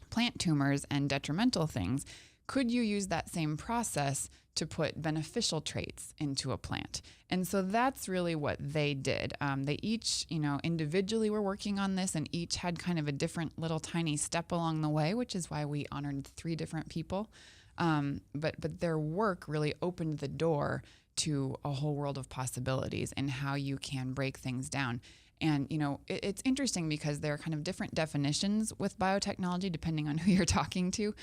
plant tumors and detrimental things, could you use that same process to put beneficial traits into a plant? And so that's really what they did. They each, individually were working on this, and each had kind of a different little tiny step along the way, which is why we honored 3 different people. But their work really opened the door to a whole world of possibilities and how you can break things down. And, it's interesting because there are kind of different definitions with biotechnology depending on who you're talking to.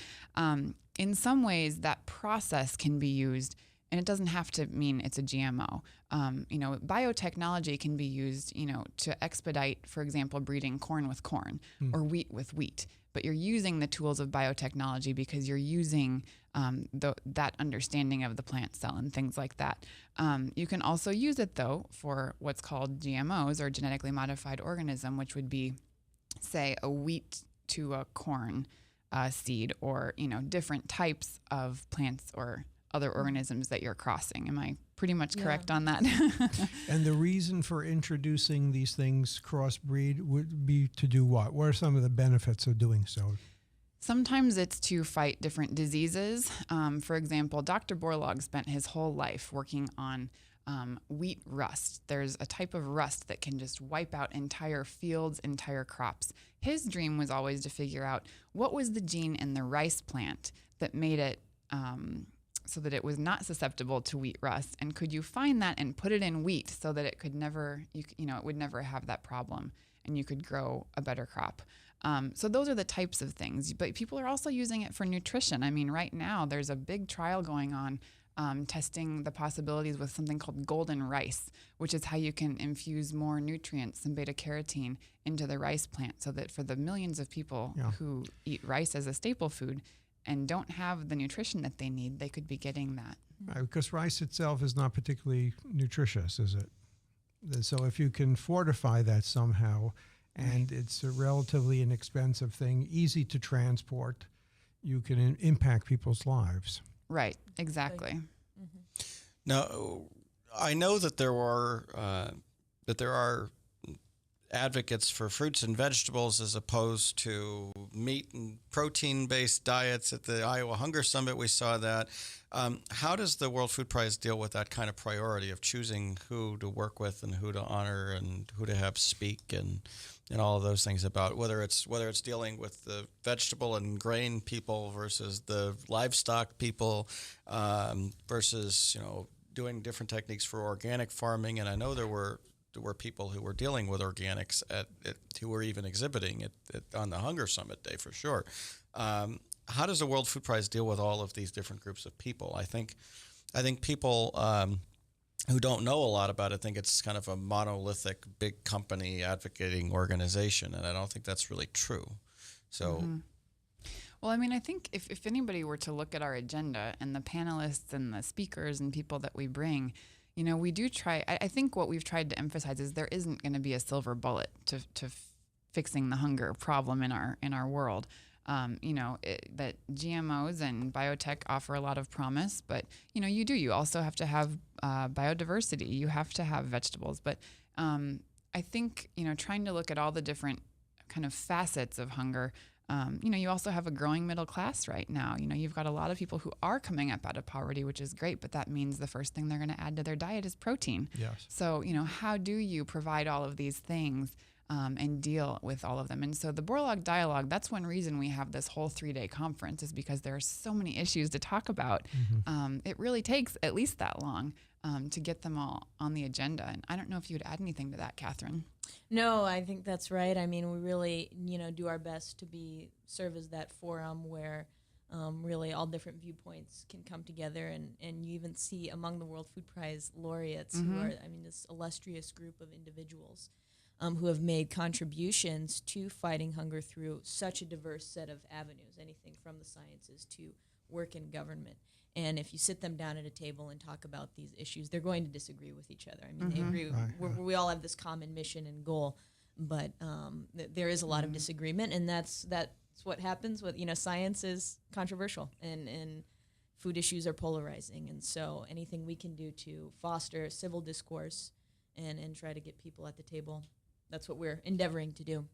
In some ways, that process can be used, and it doesn't have to mean it's a GMO. Biotechnology can be used, to expedite, for example, breeding corn with corn or wheat with wheat. But you're using the tools of biotechnology because you're using that understanding of the plant cell and things like that. You can also use it, though, for what's called GMOs, or genetically modified organism, which would be, say, a wheat to a corn seed, or different types of plants or other organisms that you're crossing. Am I pretty much correct on that? And the reason for introducing these things crossbreed would be to do what? What are some of the benefits of doing so? Sometimes it's to fight different diseases. For example, Dr. Borlaug spent his whole life working on wheat rust. There's a type of rust that can just wipe out entire fields, entire crops. His dream was always to figure out what was the gene in the rice plant that made it so that it was not susceptible to wheat rust, and could you find that and put it in wheat so that it could never, it would never have that problem, and you could grow a better crop. So those are the types of things, but people are also using it for nutrition. I mean, right now there's a big trial going on testing the possibilities with something called golden rice, which is how you can infuse more nutrients and beta carotene into the rice plant, so that for the millions of people who eat rice as a staple food and don't have the nutrition that they need, they could be getting that. Right, because rice itself is not particularly nutritious, is it? So if you can fortify that somehow, and it's a relatively inexpensive thing, easy to transport, you can impact people's lives. Right, exactly. Now, I know that there are advocates for fruits and vegetables as opposed to meat and protein-based diets. At the Iowa Hunger Summit, we saw that. How does the World Food Prize deal with that kind of priority of choosing who to work with and who to honor and who to have speak and all of those things about whether it's dealing with the vegetable and grain people versus the livestock people versus doing different techniques for organic farming? And I know there were people who were dealing with organics who were even exhibiting on the Hunger Summit Day for sure. How does the World Food Prize deal with all of these different groups of people? I think people who don't know a lot about it think it's kind of a monolithic, big company advocating organization, and I don't think that's really true. So. Well, I mean, I think if anybody were to look at our agenda and the panelists and the speakers and people that we bring, you know, we do try. I think what we've tried to emphasize is there isn't going to be a silver bullet to fixing the hunger problem in our world. You know, that GMOs and biotech offer a lot of promise, but you know, you also have to have biodiversity. You have to have vegetables, but I think, you know, trying to look at all the different kind of facets of hunger. You know, you also have a growing middle class right now. You know, you've got a lot of people who are coming up out of poverty, which is great, but that means the first thing they're going to add to their diet is protein. Yes. So, you know, how do you provide all of these things and deal with all of them? And so the Borlaug Dialogue, that's one reason we have this whole 3-day conference, is because there are so many issues to talk about. It really takes at least that long to get them all on the agenda. And I don't know if you would add anything to that, Catherine. No, I think that's right. I mean, we really, you know, do our best to serve as that forum where really all different viewpoints can come together, and you even see among the World Food Prize laureates who are, I mean, this illustrious group of individuals who have made contributions to fighting hunger through such a diverse set of avenues, anything from the sciences to work in government. And if you sit them down at a table and talk about these issues, they're going to disagree with each other. I mean, they agree. We all have this common mission and goal, but there is a lot of disagreement, and that's what happens with, you know, science is controversial, and food issues are polarizing. And so anything we can do to foster civil discourse and try to get people at the table, that's what we're endeavoring to do.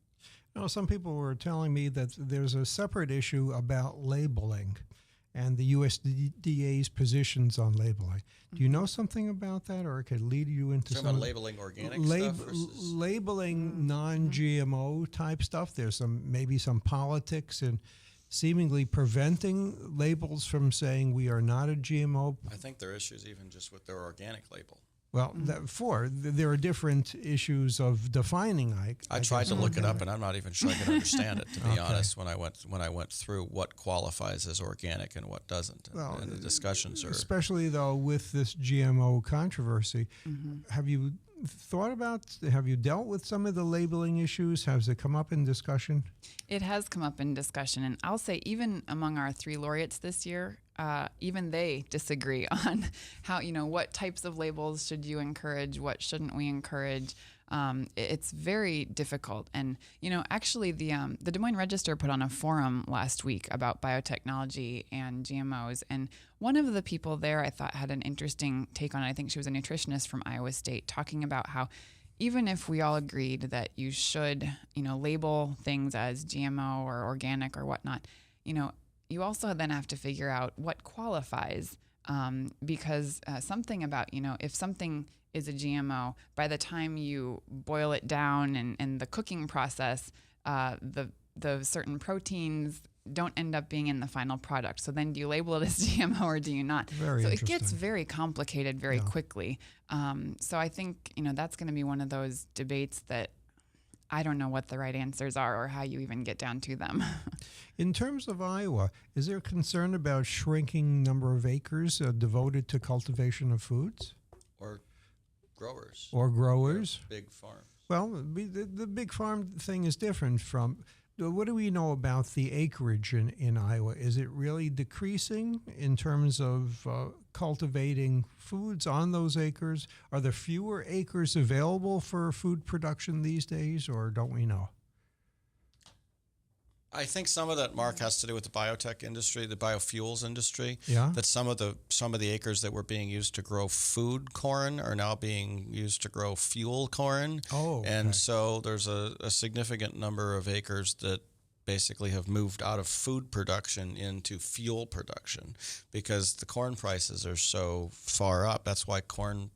Now, some people were telling me that there's a separate issue about labeling and the USDA's positions on labeling. Do you know something about that, or it could lead you into Talking some about labeling organic stuff versus labeling non-GMO type stuff? There's maybe some politics and seemingly preventing labels from saying we are not a GMO. I think there are issues even just with their organic label. Well, there are different issues of defining. I tried to look it up, and I'm not even sure I can understand it, to be honest. When I went through what qualifies as organic and what doesn't, and the discussions are especially though with this GMO controversy. Have you dealt with some of the labeling issues? Has it come up in discussion? It has come up in discussion, and I'll say even among our 3 laureates this year, even they disagree on how, you know, what types of labels should you encourage, what shouldn't we encourage. It's very difficult. And, you know, actually the Des Moines Register put on a forum last week about biotechnology and GMOs. And one of the people there I thought had an interesting take on it. I think she was a nutritionist from Iowa State, talking about how even if we all agreed that you should, you know, label things as GMO or organic or whatnot, you know, you also then have to figure out what qualifies, because something about, you know, if something is a GMO, by the time you boil it down and the cooking process, the certain proteins don't end up being in the final product. So then do you label it as GMO or do you not? So it gets very complicated very quickly. So I think, you know, that's going to be one of those debates that I don't know what the right answers are or how you even get down to them. In terms of Iowa, is there concern about shrinking number of acres devoted to cultivation of foods? Or growers. Or growers? Big farms. Well, the big farm thing is different from... What do we know about the acreage in Iowa? Is it really decreasing in terms of cultivating foods on those acres? Are there fewer acres available for food production these days, or don't we know? I think some of that, Mark, has to do with the biotech industry, the biofuels industry. Yeah. That some of the acres that were being used to grow food corn are now being used to grow fuel corn. Oh. Okay. And so there's a significant number of acres that basically have moved out of food production into fuel production because the corn prices are so far up. That's why corn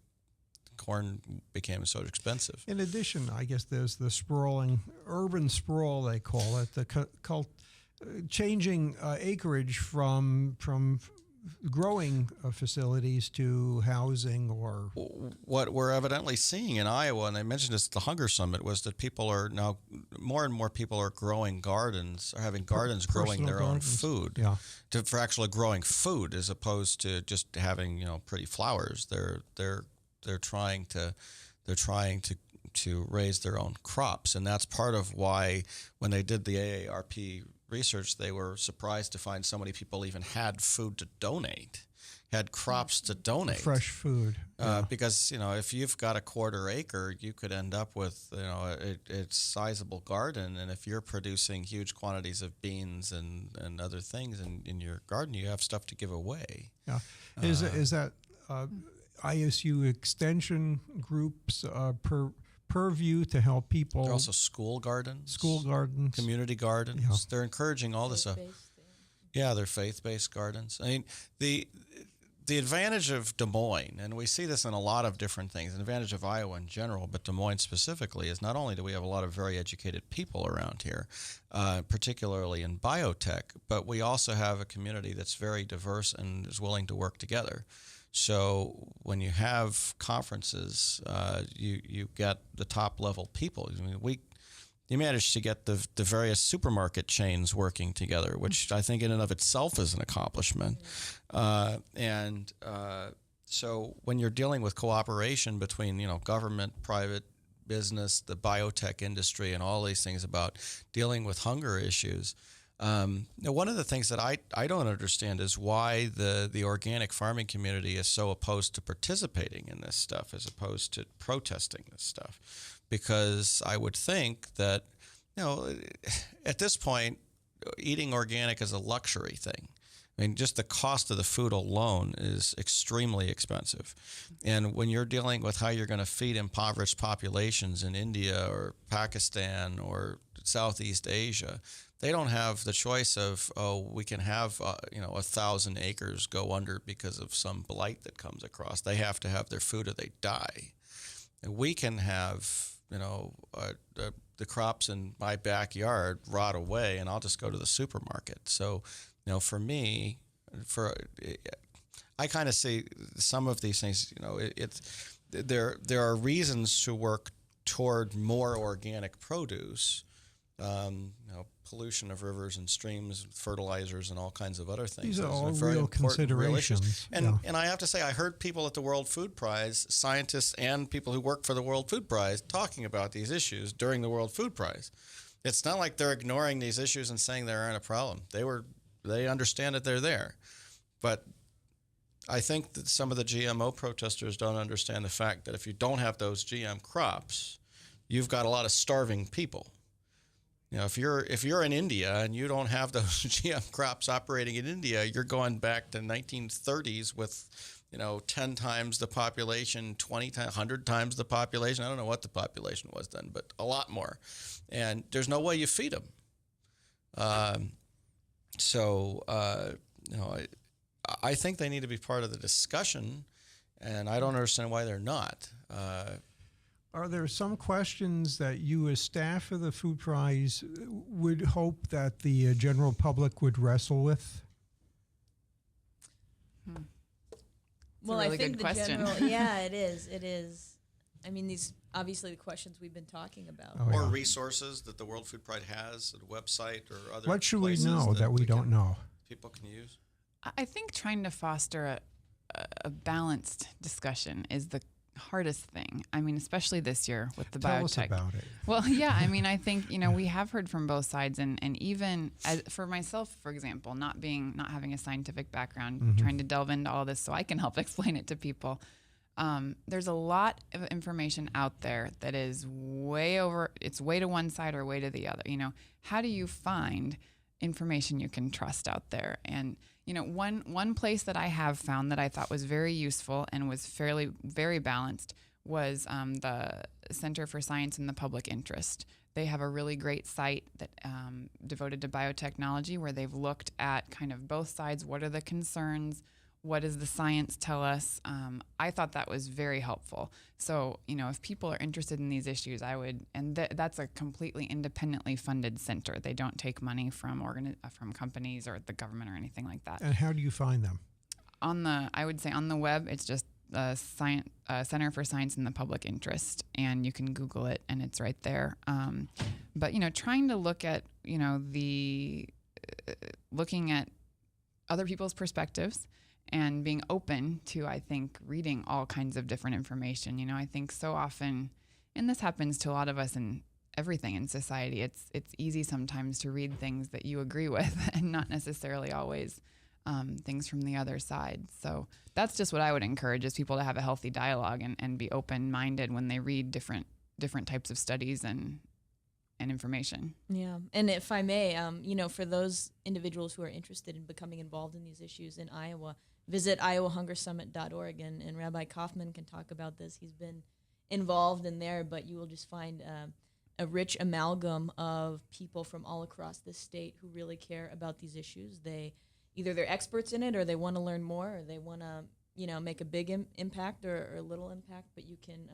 became so expensive. In addition, I guess there's the sprawling, urban sprawl, they call it, the changing acreage from growing facilities to housing or... What we're evidently seeing in Iowa, and I mentioned this at the Hunger Summit, was that people are now, more and more people are growing gardens, or having gardens growing their own food. Yeah. For actually growing food as opposed to just having, pretty flowers. they're trying to raise their own crops, and that's part of why when they did the AARP research, they were surprised to find so many people even had food to donate, had crops to donate, fresh food. because if you've got a quarter acre, you could end up with a sizable garden, and if you're producing huge quantities of beans and other things in your garden, you have stuff to give away. Yeah, is that ISU extension groups purview to help people? There are also school gardens, community gardens. Yeah. They're encouraging all this stuff. Yeah, they're faith-based gardens. I mean, the advantage of Des Moines, and we see this in a lot of different things, the advantage of Iowa in general, but Des Moines specifically, is not only do we have a lot of very educated people around here, particularly in biotech, but we also have a community that's very diverse and is willing to work together. So when you have conferences, you get the top level people. I mean, you managed to get the various supermarket chains working together, which I think in and of itself is an accomplishment. So when you're dealing with cooperation between government, private business, the biotech industry, and all these things about dealing with hunger issues, one of the things that I don't understand is why the organic farming community is so opposed to participating in this stuff as opposed to protesting this stuff. Because I would think that, at this point, eating organic is a luxury thing. I mean, just the cost of the food alone is extremely expensive. And when you're dealing with how you're going to feed impoverished populations in India or Pakistan or Southeast Asia, they don't have the choice of, we can have, 1,000 acres go under because of some blight that comes across. They have to have their food or they die. And we can have, the crops in my backyard rot away, and I'll just go to the supermarket. So, for me, I kind of see some of these things. There are reasons to work toward more organic produce. Pollution of rivers and streams, fertilizers, and all kinds of other things. These are all very real important, real issues. considerations. And I have to say, I heard people at the World Food Prize, scientists and people who work for the World Food Prize, talking about these issues during the World Food Prize. It's not like they're ignoring these issues and saying they aren't a problem. They understand that they're there. But I think that some of the GMO protesters don't understand the fact that if you don't have those GM crops, you've got a lot of starving people. If you're in India and you don't have those GM crops operating in India, you're going back to 1930s with, 10 times the population, 20 times, 100 times the population. I don't know what the population was then, but a lot more. And there's no way you feed them. I think they need to be part of the discussion, and I don't understand why they're not. Are there some questions that you as staff of the Food Prize would hope that the general public would wrestle with? Well, really I think good question. it is. I mean, these obviously the questions we've been talking about. Oh, Or yeah. resources that the World Food Prize has, a website or other What should we places know that we don't know? people can use. I think trying to foster a balanced discussion is the hardest thing. I mean, especially this year with the Tell biotech. us about it. Well, yeah, I mean, I think, we have heard from both sides, and even for myself, for example, not having a scientific background, trying to delve into all this so I can help explain it to people. There's a lot of information out there that is it's way to one side or way to the other. How do you find information you can trust out there? And one place that I have found that I thought was very useful and was very balanced was the Center for Science in the Public Interest. They have a really great site that devoted to biotechnology where they've looked at kind of both sides. What are the concerns? What does the science tell us? I thought that was very helpful. So, if people are interested in these issues, I would, and that's a completely independently funded center. They don't take money from companies or the government or anything like that. And how do you find them? I would say on the web, it's just Center for Science in the Public Interest, and you can Google it, and it's right there. But trying to look at looking at other people's perspectives and being open to, I think, reading all kinds of different information. You know, I think so often, and this happens to a lot of us in everything in society, it's easy sometimes to read things that you agree with and not necessarily always things from the other side. So that's just what I would encourage, is people to have a healthy dialogue and be open-minded when they read different types of studies and information. Yeah, and if I may, for those individuals who are interested in becoming involved in these issues in Iowa, visit iowahungersummit.org, and Rabbi Kaufman can talk about this. He's been involved in there, but you will just find a rich amalgam of people from all across the state who really care about these issues. Either they're experts in it, or they want to learn more, or they want to, make a big impact or a little impact, but you can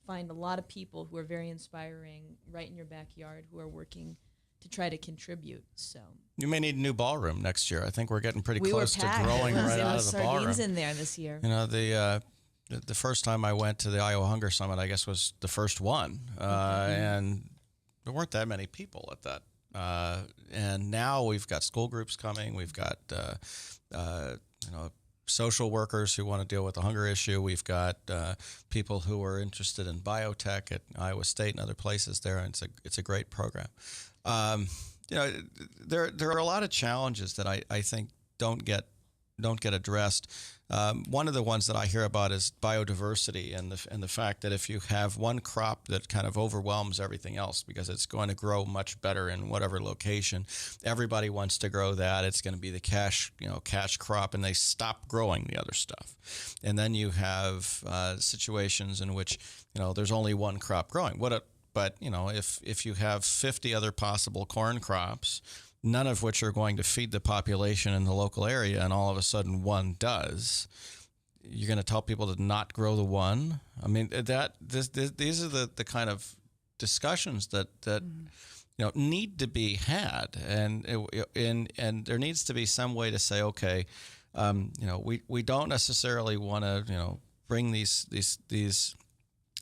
find a lot of people who are very inspiring right in your backyard who are working to try to contribute. So You may need a new ballroom next year. I think we're getting pretty close to packed. growing There was, right out of the ballroom. sardines in there this year. You know, the first time I went to the Iowa Hunger Summit, I guess, was the first one, and there weren't that many people at that. And now we've got school groups coming. We've got social workers who want to deal with the hunger issue. We've got people who are interested in biotech at Iowa State and other places there, and it's a great program. There are a lot of challenges that I think don't get addressed. One of the ones that I hear about is biodiversity and the fact that if you have one crop that kind of overwhelms everything else because it's going to grow much better in whatever location, everybody wants to grow that. It's going to be the cash crop, and they stop growing the other stuff. And then you have situations in which there's only one crop growing. But if you have 50 other possible corn crops, none of which are going to feed the population in the local area, and all of a sudden one does, you're going to tell people to not grow the one? I mean, these are the kind of discussions that need to be had, and there needs to be some way to say, okay, we don't necessarily want to bring these.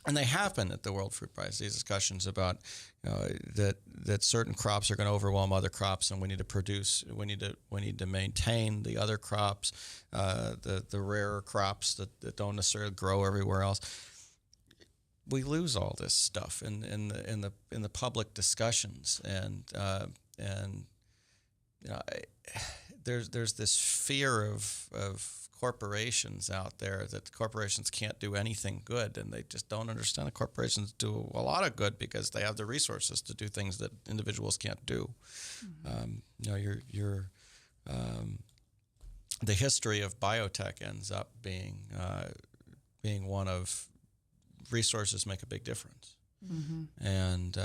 And they happen at the World Fruit Prize, these discussions about that certain crops are going to overwhelm other crops, and we need to maintain the other crops, the rarer crops that don't necessarily grow everywhere else. We lose all this stuff in the public discussions, and there's this fear of corporations out there that corporations can't do anything good, and they just don't understand that corporations do a lot of good because they have the resources to do things that individuals can't do. The history of biotech ends up being one of resources make a big difference. And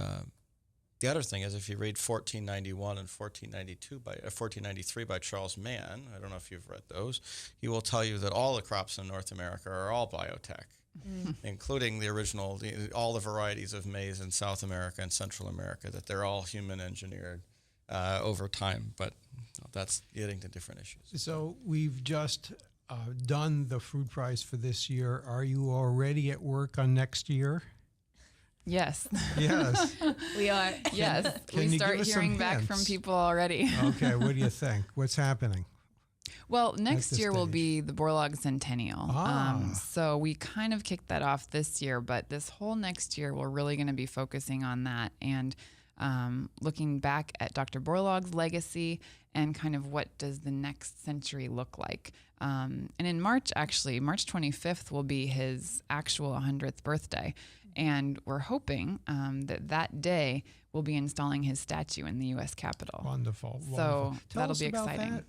the other thing is, if you read 1491 and 1493 by Charles Mann, I don't know if you've read those, he will tell you that all the crops in North America are all biotech, including the original, all the varieties of maize in South America and Central America, that they're all human engineered over time. But that's getting to different issues. So we've just done the Fruit Prize for this year. Are you already at work on next year? Yes. Yes. We are. Yes. Can We you start give us hearing some back hints? from people already. Okay, what do you think? What's happening? Well, next this year will stage? be the Borlaug Centennial. So we kind of kicked that off this year, but this whole next year we're really going to be focusing on that and looking back at Dr. Borlaug's legacy and kind of what does the next century look like. And in March, actually, March 25th will be his actual 100th birthday. And we're hoping that day we'll be installing his statue in the U.S. Capitol. Wonderful. So Tell that'll us be about exciting.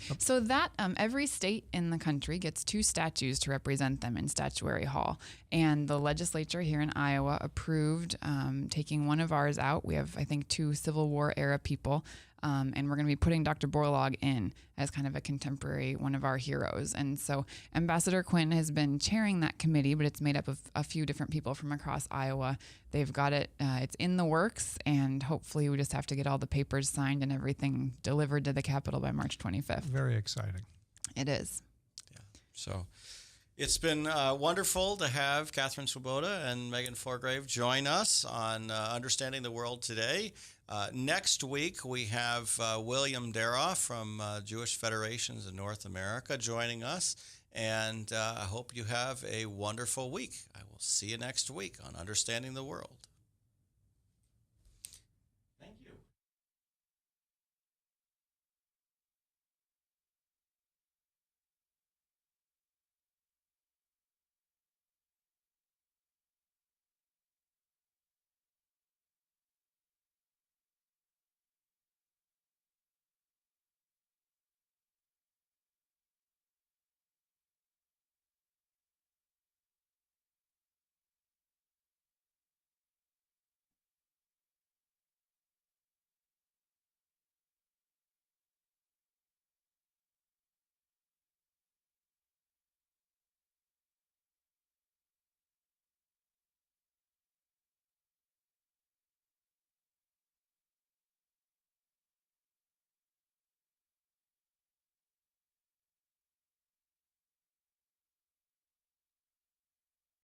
that. So that every state in the country gets 2 statues to represent them in Statuary Hall. And the legislature here in Iowa approved taking one of ours out. We have, I think, 2 Civil War era people. And we're going to be putting Dr. Borlaug in as kind of a contemporary, one of our heroes. And so Ambassador Quinn has been chairing that committee, but it's made up of a few different people from across Iowa. They've got it, it's in the works, and hopefully we just have to get all the papers signed and everything delivered to the Capitol by March 25th. Very exciting. It is. Yeah. So it's been wonderful to have Catherine Swoboda and Megan Forgrave join us on Understanding the World today. Next week, we have William Daroff from Jewish Federations of North America joining us. And I hope you have a wonderful week. I will see you next week on Understanding the World.